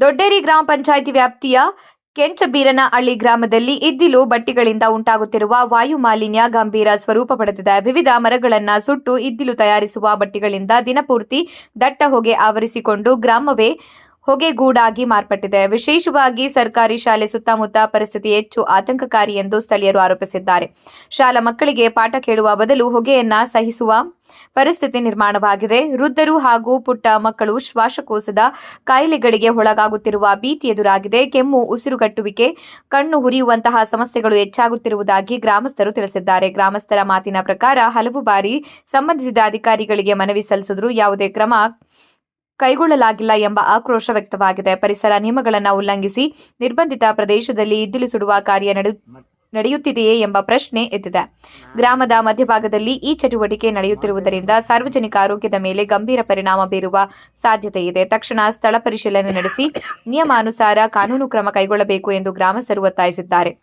ದೊಡ್ಡೇರಿ ಗ್ರಾಮ ಪಂಚಾಯಿತಿ ವ್ಯಾಪ್ತಿಯ ಕೆಂಚಬೀರನಹಳ್ಳಿ ಗ್ರಾಮದಲ್ಲಿ ಇದ್ದಿಲು ಬಟ್ಟಿಗಳಿಂದ ಉಂಟಾಗುತ್ತಿರುವ ವಾಯು ಮಾಲಿನ್ಯ ಗಂಭೀರ ಸ್ವರೂಪ ಪಡೆದಿದೆ. ವಿವಿಧ ಮರಗಳನ್ನು ಸುಟ್ಟು ಇದ್ದಿಲು ತಯಾರಿಸುವ ಬಟ್ಟಿಗಳಿಂದ ದಿನಪೂರ್ತಿ ದಟ್ಟ ಹೊಗೆ ಆವರಿಸಿಕೊಂಡು ಗ್ರಾಮವೇ ಹೊಗೆಗೂಡಾಗಿ ಮಾರ್ಪಟ್ಟಿದೆ. ವಿಶೇಷವಾಗಿ ಸರ್ಕಾರಿ ಶಾಲೆ ಸುತ್ತಮುತ್ತ ಪರಿಸ್ಥಿತಿ ಹೆಚ್ಚು ಆತಂಕಕಾರಿ ಎಂದು ಸ್ಥಳೀಯರು ಆರೋಪಿಸಿದ್ದಾರೆ. ಶಾಲಾ ಮಕ್ಕಳಿಗೆ ಪಾಠ ಕೇಳುವ ಬದಲು ಹೊಗೆಯನ್ನ ಸಹಿಸುವ ಪರಿಸ್ಥಿತಿ ನಿರ್ಮಾಣವಾಗಿದೆ. ವೃದ್ಧರು ಹಾಗೂ ಪುಟ್ಟ ಮಕ್ಕಳು ಶ್ವಾಸಕೋಶದ ಕಾಯಿಲೆಗಳಿಗೆ ಒಳಗಾಗುತ್ತಿರುವ ಭೀತಿ ಎದುರಾಗಿದೆ. ಕೆಮ್ಮು, ಉಸಿರುಗಟ್ಟುವಿಕೆ, ಕಣ್ಣು ಉರಿಯುವಂತಹ ಸಮಸ್ಯೆಗಳು ಹೆಚ್ಚಾಗುತ್ತಿರುವುದಾಗಿ ಗ್ರಾಮಸ್ಥರು ತಿಳಿಸಿದ್ದಾರೆ. ಗ್ರಾಮಸ್ಥರ ಮಾತಿನ ಪ್ರಕಾರ ಹಲವು ಬಾರಿ ಸಂಬಂಧಿಸಿದ ಅಧಿಕಾರಿಗಳಿಗೆ ಮನವಿ ಸಲ್ಲಿಸಿದರೂ ಯಾವುದೇ ಕ್ರಮ ಕೈಗೊಳ್ಳಲಾಗಿಲ್ಲ ಎಂಬ ಆಕ್ರೋಶ ವ್ಯಕ್ತವಾಗಿದೆ. ಪರಿಸರ ನಿಯಮಗಳನ್ನು ಉಲ್ಲಂಘಿಸಿ ನಿರ್ಬಂಧಿತ ಪ್ರದೇಶದಲ್ಲಿ ಇದ್ದಿಲು ಸುಡುವ ಕಾರ್ಯ ನಡೆಯುತ್ತಿದೆಯೇ ಎಂಬ ಪ್ರಶ್ನೆ ಎದ್ದಿದೆ. ಗ್ರಾಮದ ಮಧ್ಯಭಾಗದಲ್ಲಿ ಈ ಚಟುವಟಿಕೆ ನಡೆಯುತ್ತಿರುವುದರಿಂದ ಸಾರ್ವಜನಿಕ ಆರೋಗ್ಯದ ಮೇಲೆ ಗಂಭೀರ ಪರಿಣಾಮ ಬೀರುವ ಸಾಧ್ಯತೆ ಇದೆ. ತಕ್ಷಣ ಸ್ಥಳ ಪರಿಶೀಲನೆ ನಡೆಸಿ ನಿಯಮಾನುಸಾರ ಕಾನೂನು ಕ್ರಮ ಕೈಗೊಳ್ಳಬೇಕು ಎಂದು ಗ್ರಾಮಸ್ಥರು ಒತ್ತಾಯಿಸಿದ್ದಾರೆ.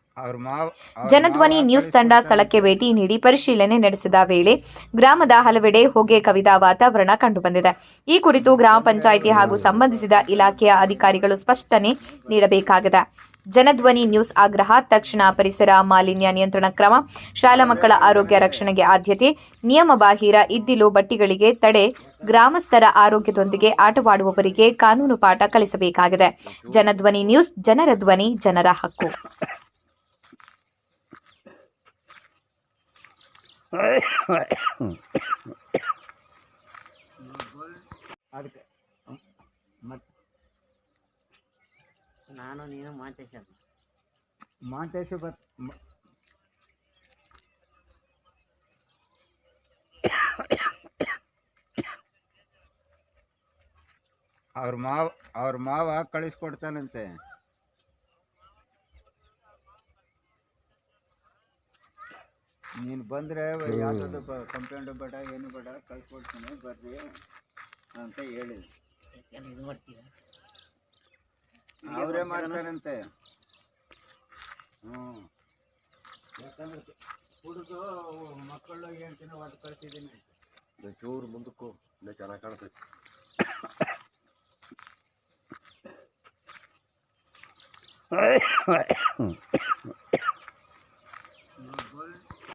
ಜನಧ್ವನಿ ನ್ಯೂಸ್ ತಂಡ ಸ್ಥಳಕ್ಕೆ ಭೇಟಿ ನೀಡಿ ಪರಿಶೀಲನೆ ನಡೆಸಿದ ವೇಳೆ ಗ್ರಾಮದ ಹಲವೆಡೆ ಹೊಗೆ ಕವಿದ ವಾತಾವರಣ ಕಂಡುಬಂದಿದೆ. ಈ ಕುರಿತು ಗ್ರಾಮ ಪಂಚಾಯಿತಿ ಹಾಗೂ ಸಂಬಂಧಿಸಿದ ಇಲಾಖೆಯ ಅಧಿಕಾರಿಗಳು ಸ್ಪಷ್ಟನೆ ನೀಡಬೇಕಾಗಿದೆ. ಜನಧ್ವನಿ ನ್ಯೂಸ್ ಆಗ್ರಹ: ತಕ್ಷಣ ಪರಿಸರ ಮಾಲಿನ್ಯ ನಿಯಂತ್ರಣ ಕ್ರಮ, ಶಾಲಾ ಮಕ್ಕಳ ಆರೋಗ್ಯ ರಕ್ಷಣೆಗೆ ಆದ್ಯತೆ, ನಿಯಮಬಾಹಿರ ಇದ್ದಿಲು ಬಟ್ಟಿಗಳಿಗೆ ತಡೆ, ಗ್ರಾಮಸ್ಥರ ಆರೋಗ್ಯದೊಂದಿಗೆ ಆಟವಾಡುವವರಿಗೆ ಕಾನೂನು ಪಾಠ ಕಲಿಸಬೇಕಾಗಿದೆ. ಜನಧ್ವನಿ ನ್ಯೂಸ್, ಜನರ ಧ್ವನಿ, ಜನರ ಹಕ್ಕು. ನಾನು ನೀನು ಮಾಂತೇಶ ಅವ್ರ ಮಾವ ಕಳಿಸ್ಕೊಡ್ತಾನಂತೆ. ನೀನು ಬಂದರೆ ಯಾವುದಾದ್ರು ಕಂಪ್ಲೇಂಟ್ ಬೇಡ, ಏನು ಬೇಡ, ಕಳ್ಸ್ಕೊಡ್ತೀನಿ ಬರ್ರಿ ಅಂತ ಹೇಳಿ ಇದು ಮಾಡ್ತೀರ. ಅವರೇ ಮಾಡ್ತಾರಂತೆ. ಯಾಕಂದ್ರೆ ಹುಡುಗ ಮಕ್ಕಳು ಹೇಳ್ತೀನಿ ಒಟ್ಟು ಕಳ್ಸಿದ್ದೀನಿ. ಚೂರು ಮುಂದಕ್ಕೂ ಚೆನ್ನಾಗಿ ಕಾಣ್ತೈತಿ.